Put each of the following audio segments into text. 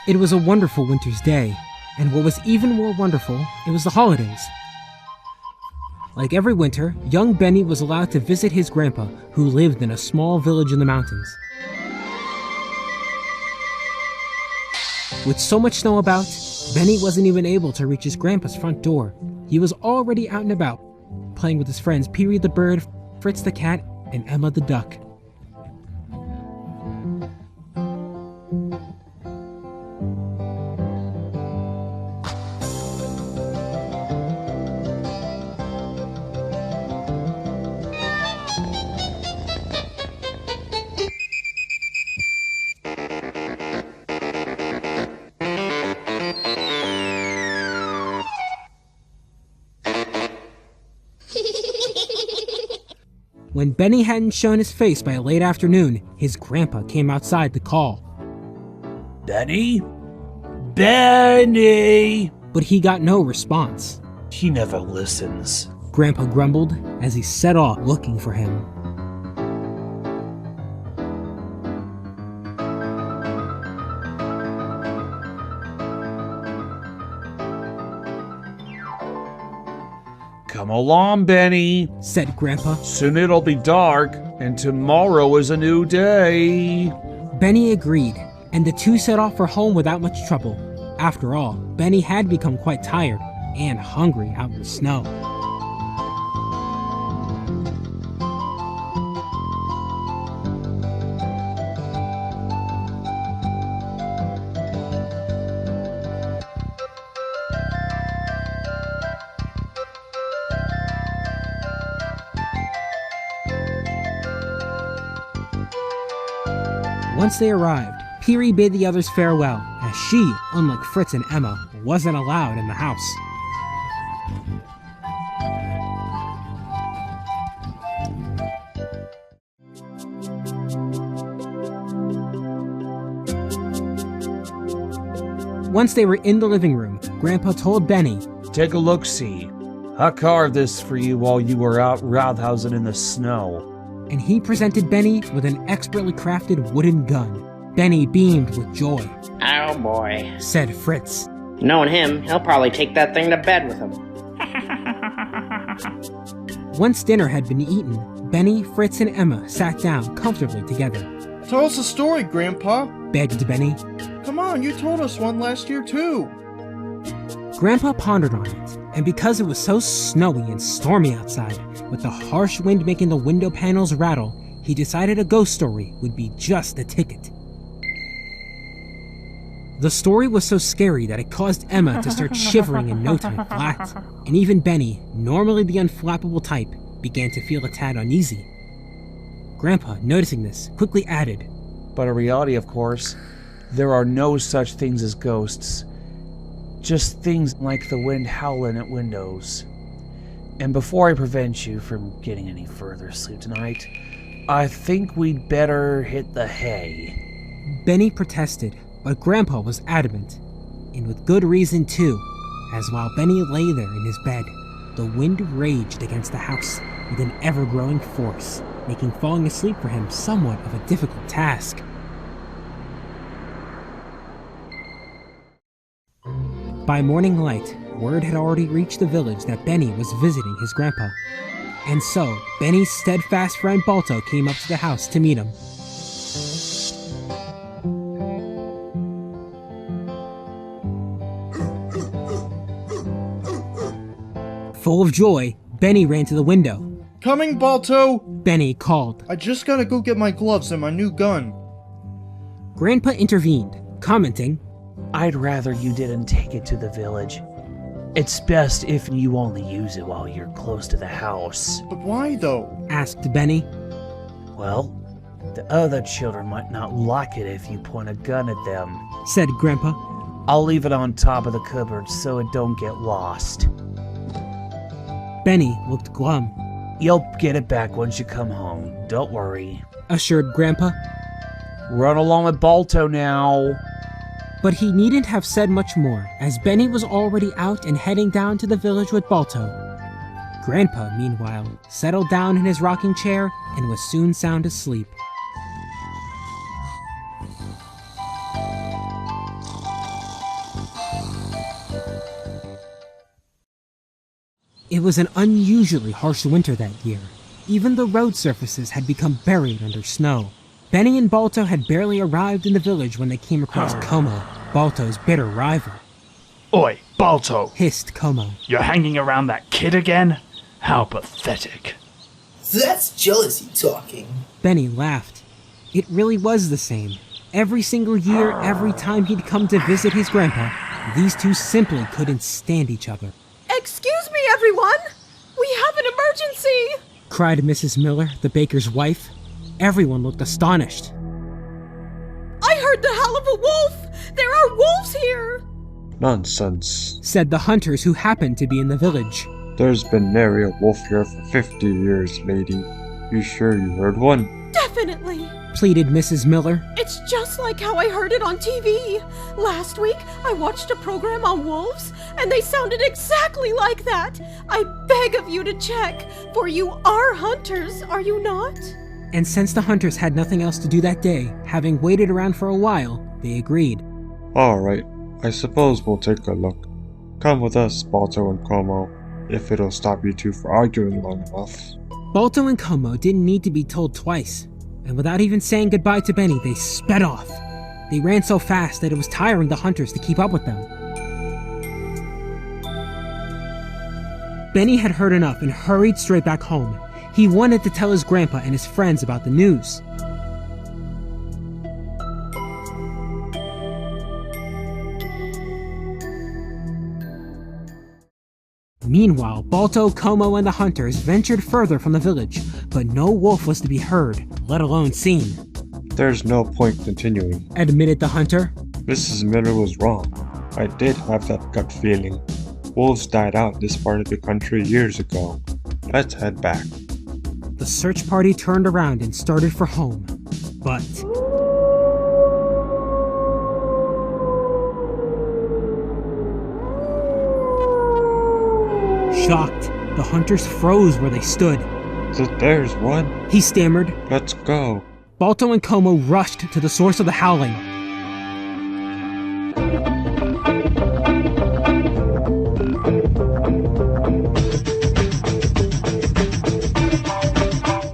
It was a wonderful winter's day, and what was even more wonderful, it was the holidays. Like every winter, young Benny was allowed to visit his grandpa, who lived in a small village in the mountains. With so much snow about, Benny wasn't even able to reach his grandpa's front door. He was already out and about, playing with his friends Peary the bird, Fritz the cat, and Emma the duck. When Benny hadn't shown his face by late afternoon, his grandpa came outside to call. Benny? Benny! But he got no response. He never listens. Grandpa grumbled as he set off looking for him. Come along, Benny, said Grandpa. Soon it'll be dark, and tomorrow is a new day. Benny agreed, and the two set off for home without much trouble. After all, Benny had become quite tired and hungry out in the snow. Once they arrived, Peary bade the others farewell, as she, unlike Fritz and Emma, wasn't allowed in the house. Once they were in the living room, Grandpa told Benny, Take a look-see. I carved this for you while you were out roundhousing in the snow. And he presented Benny with an expertly crafted wooden gun. Benny beamed with joy. Oh boy, said Fritz. Knowing him, he'll probably take that thing to bed with him. Once dinner had been eaten, Benny, Fritz, and Emma sat down comfortably together. Tell us a story, Grandpa. Begged Benny. Come on, you told us one last year too. Grandpa pondered on it, and because it was so snowy and stormy outside, with the harsh wind making the window panels rattle, he decided a ghost story would be just the ticket. The story was so scary that it caused Emma to start shivering in no time flat, and even Benny, normally the unflappable type, began to feel a tad uneasy. Grandpa, noticing this, quickly added, But in reality, of course, there are no such things as ghosts. Just things like the wind howling at windows. And before I prevent you from getting any further sleep tonight, I think we'd better hit the hay. Benny protested, but Grandpa was adamant, and with good reason too, as while Benny lay there in his bed, the wind raged against the house with an ever-growing force, making falling asleep for him somewhat of a difficult task. By morning light, word had already reached the village that Benny was visiting his grandpa. And so, Benny's steadfast friend Balto came up to the house to meet him. Full of joy, Benny ran to the window. Coming, Balto! Benny called. I just gotta go get my gloves and my new gun. Grandpa intervened, commenting, I'd rather you didn't take it to the village. It's best if you only use it while you're close to the house. But why, though? Asked Benny. Well, the other children might not like it if you point a gun at them, said Grandpa. I'll leave it on top of the cupboard so it don't get lost. Benny looked glum. You'll get it back once you come home, don't worry, assured Grandpa. Run along with Balto now. But he needn't have said much more, as Benny was already out and heading down to the village with Balto. Grandpa, meanwhile, settled down in his rocking chair and was soon sound asleep. was an unusually harsh winter that year. Even the road surfaces had become buried under snow. Benny and Balto had barely arrived in the village when they came across Como, Balto's bitter rival. Oi, Balto! Hissed Como. You're hanging around that kid again? How pathetic. That's jealousy talking. Benny laughed. It really was the same. Every single year, every time he'd come to visit his grandpa, these two simply couldn't stand each other. Excuse me, everyone! We have an emergency! Cried Mrs. Miller, the baker's wife. Everyone looked astonished. I heard the howl of a wolf! There are wolves here! Nonsense, said the hunters who happened to be in the village. there's been nary a wolf here for 50 years, lady. You sure you heard one? Definitely! Pleaded Mrs. Miller. It's just like how I heard it on TV. Last week, I watched a program on wolves, and they sounded exactly like that. I beg of you to check, for you are hunters, are you not? And since the hunters had nothing else to do that day, having waited around for a while, they agreed. Alright, I suppose we'll take a look. Come with us, Balto and Como, if it'll stop you two from arguing long enough. Balto and Como didn't need to be told twice, and without even saying goodbye to Benny, they sped off. They ran so fast that it was tiring the hunters to keep up with them. Benny had heard enough and hurried straight back home. He wanted to tell his grandpa and his friends about the news. Meanwhile, Balto, Como, and the hunters ventured further from the village, but no wolf was to be heard, let alone seen. There's no point continuing. Admitted the hunter. Mrs. Miller was wrong. I did have that gut feeling. Wolves died out in this part of the country years ago. Let's head back. The search party turned around and started for home, but... Shocked, the hunters froze where they stood. There's one. He stammered. Let's go. Balto and Como rushed to the source of the howling.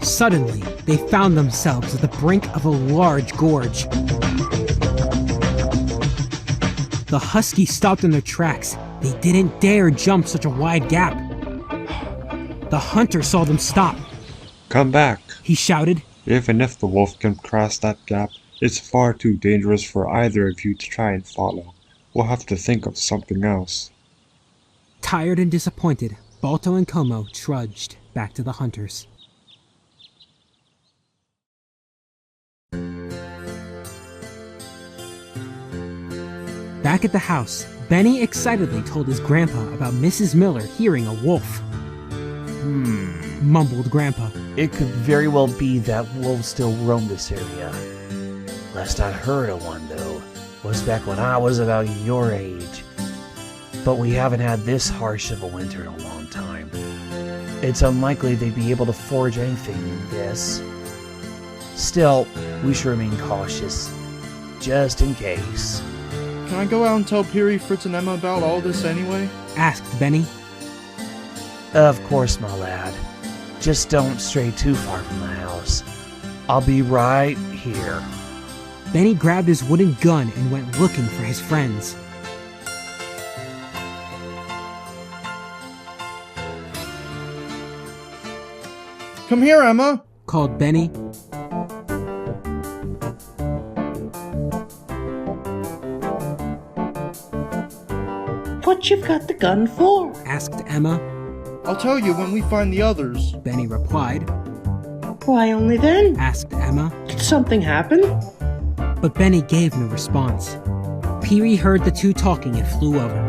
Suddenly, they found themselves at the brink of a large gorge. The huskies stopped in their tracks. They didn't dare jump such a wide gap. The hunter saw them stop. Come back. He shouted. Even if the wolf can cross that gap, it's far too dangerous for either of you to try and follow. We'll have to think of something else. Tired and disappointed, Balto and Como trudged back to the hunters. Back at the house, Benny excitedly told his grandpa about Mrs. Miller hearing a wolf. Mumbled Grandpa. It could very well be that wolves still roam this area. Last I heard of one, though, was back when I was about your age. But we haven't had this harsh of a winter in a long time. It's unlikely they'd be able to forage anything in this. Still, we should remain cautious, just in case. Can I go out and tell Peary, Fritz, and Emma about all this anyway? Asked Benny. Of course, my lad. Just don't stray too far from the house. I'll be right here. Benny grabbed his wooden gun and went looking for his friends. Come here, Emma! Called Benny. What you've got the gun for? Asked Emma. I'll tell you when we find the others. Benny replied. Why only then? Asked Emma. Did something happen? But Benny gave no response. Peary heard the two talking and flew over.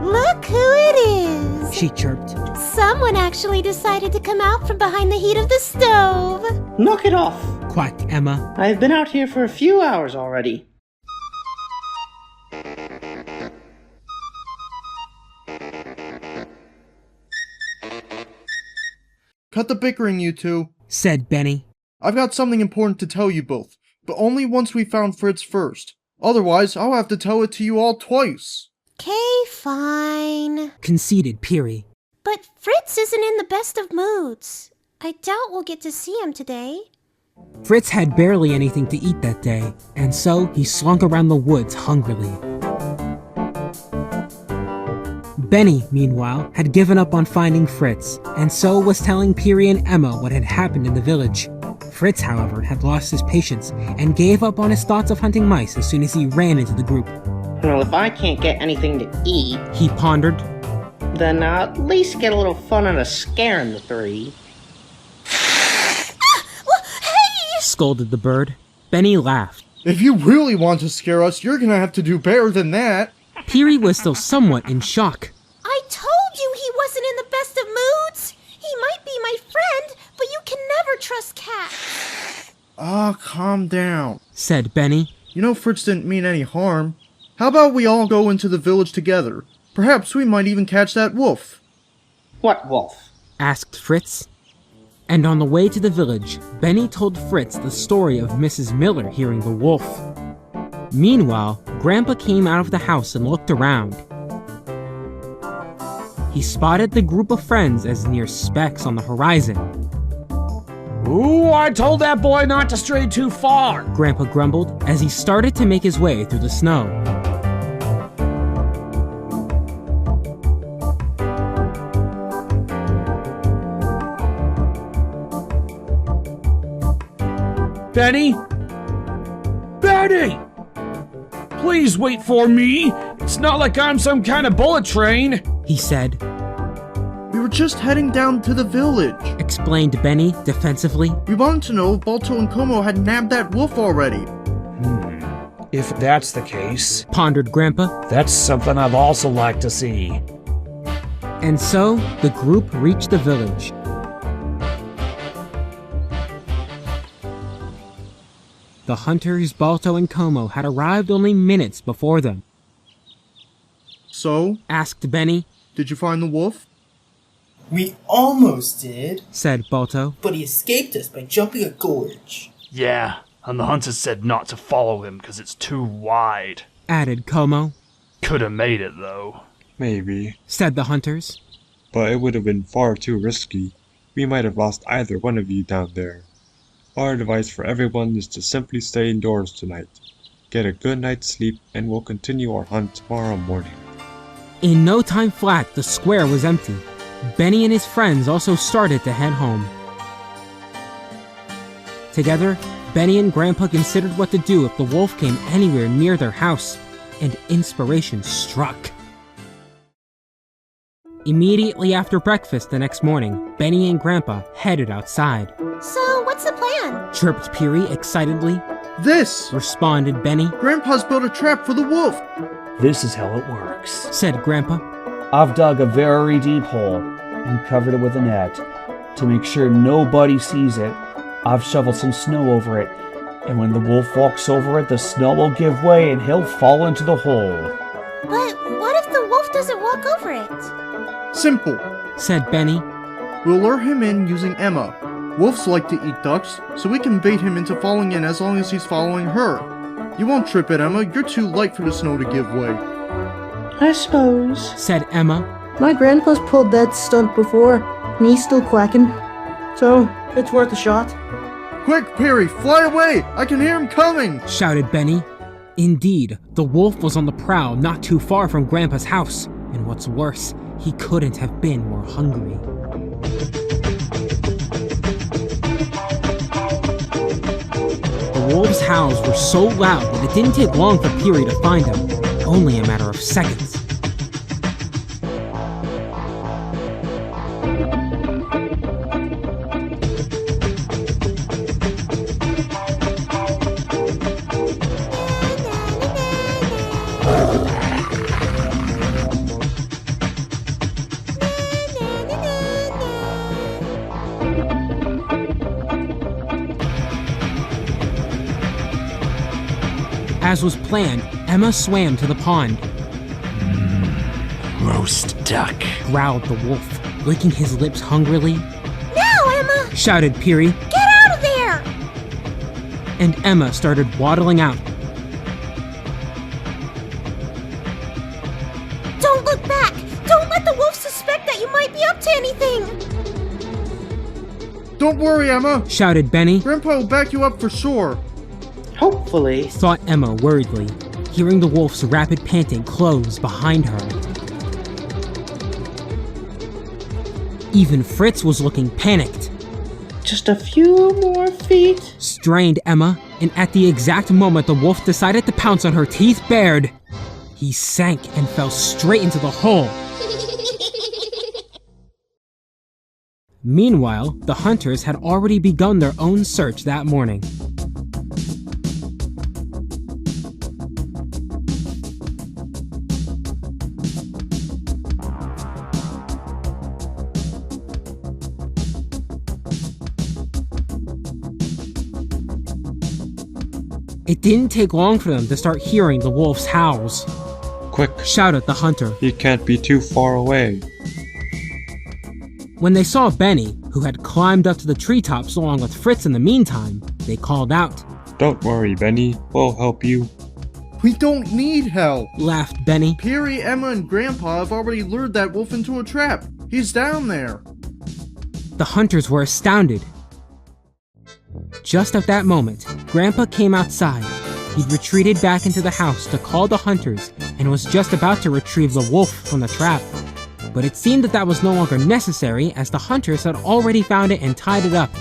Look who it is! She chirped. Someone actually decided to come out from behind the heat of the stove. Knock it off. Quacked Emma. I've been out here for a few hours already. Cut the bickering, you two. Said Benny. I've got something important to tell you both, but only once we found Fritz first. Otherwise, I'll have to tell it to you all twice. Okay, fine. conceded Peary. But Fritz isn't in the best of moods. I doubt we'll get to see him today. Fritz had barely anything to eat that day, and so he slunk around the woods hungrily. Benny, meanwhile, had given up on finding Fritz, and so was telling Peary and Emma what had happened in the village. Fritz, however, had lost his patience and gave up on his thoughts of hunting mice as soon as he ran into the group. Well, if I can't get anything to eat, He pondered. then I'll at least get a little fun out of scaring the three. Scolded the bird. Benny laughed. If you really want to scare us, you're gonna have to do better than that. Peary was still somewhat in shock. I told you he wasn't in the best of moods. He might be my friend, but you can never trust cats. Ah, calm down. Said Benny. You know Fritz didn't mean any harm. How about we all go into the village together? Perhaps we might even catch that wolf. What wolf? Asked Fritz. And on the way to the village, Benny told Fritz the story of Mrs. Miller hearing the wolf. Meanwhile, Grandpa came out of the house and looked around. He spotted the group of friends as mere specks on the horizon. Ooh, I told that boy not to stray too far. Grandpa grumbled as he started to make his way through the snow. Benny? Benny! Please wait for me. It's not like I'm some kind of bullet train. He said. We were just heading down to the village. Explained Benny defensively. We wanted to know if Balto and Como had nabbed that wolf already. If that's the case, Pondered Grandpa. that's something I'd also like to see. And so, the group reached the village. The hunters, Balto and Como, had arrived only minutes before them. So, Asked Benny. did you find the wolf? We almost did, Said Balto. but he escaped us by jumping a gorge. Yeah, and the hunters said not to follow him because it's too wide. Added Como. Could have made it though. Maybe, Said the hunters. but it would have been far too risky. We might have lost either one of you down there. Our advice for everyone is to simply stay indoors tonight. Get a good night's sleep and we'll continue our hunt tomorrow morning. In no time flat, the square was empty. Benny and his friends also started to head home. Together, Benny and Grandpa considered what to do if the wolf came anywhere near their house, and inspiration struck. Immediately after breakfast the next morning, Benny and Grandpa headed outside. So, what's the plan? Chirped Peary excitedly. This! Responded Benny. Grandpa's built a trap for the wolf. This is how it works. Said Grandpa. I've dug a very deep hole and covered it with a net. To make sure nobody sees it, I've shoveled some snow over it, and when the wolf walks over it, the snow will give way and he'll fall into the hole. But what if the wolf doesn't walk over it? Simple. Said Benny. We'll lure him in using Emma. Wolves like to eat ducks, so we can bait him into falling in as long as he's following her. You won't trip it, Emma. You're too light for the snow to give way. I suppose. Said Emma. My grandpa's pulled that stunt before, and he's still quacking. So, it's worth a shot. Quick, Peary, fly away! I can hear him coming! Shouted Benny. Indeed, the wolf was on the prowl not too far from Grandpa's house, and what's worse, he couldn't have been more hungry. The wolves' howls were so loud that it didn't take long for Peary to find them, only a matter of seconds. As was planned, Emma swam to the pond. Roast duck. Growled the wolf, licking his lips hungrily. Now, Emma! Shouted Peary, Get out of there! and Emma started waddling out. Don't worry, Emma. shouted Benny, Grandpa will back you up for sure. Hopefully. thought Emma worriedly, hearing the wolf's rapid panting close behind her. Even Fritz was looking panicked. Just a few more feet. Strained Emma, and at the exact moment the wolf decided to pounce on her, teeth bared, he sank and fell straight into the hole. Meanwhile, the hunters had already begun their own search that morning. It didn't take long for them to start hearing the wolf's howls. Quick, Shouted the hunter. he can't be too far away. When they saw Benny, who had climbed up to the treetops along with Fritz in the meantime, they called out. Don't worry, Benny, we'll help you. We don't need help. Laughed Benny. Perry, Emma, and Grandpa have already lured that wolf into a trap. He's down there. The hunters were astounded. Just at that moment, Grandpa came outside. He'd retreated back into the house to call the hunters and was just about to retrieve the wolf from the trap. But it seemed that was no longer necessary, as the hunters had already found it and tied it up.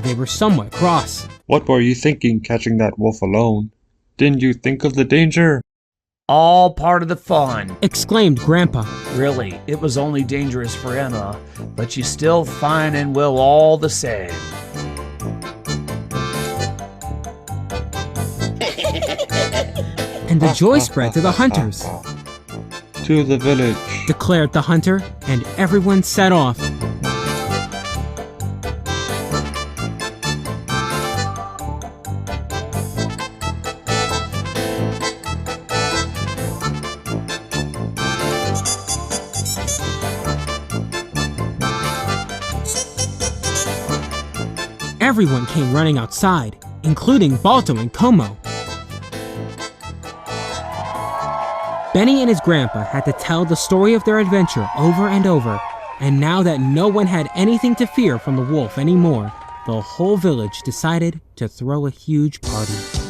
They were somewhat cross. What were you thinking catching that wolf alone? Didn't you think of the danger? All part of the fun. Exclaimed Grandpa. Really, it was only dangerous for Emma, but she's still fine and well all the same. And the joy spread to the hunters. To the village. Declared the hunter, and everyone set off. Everyone came running outside, including Balto and Como. Benny and his grandpa had to tell the story of their adventure over and over, and now that no one had anything to fear from the wolf anymore, the whole village decided to throw a huge party.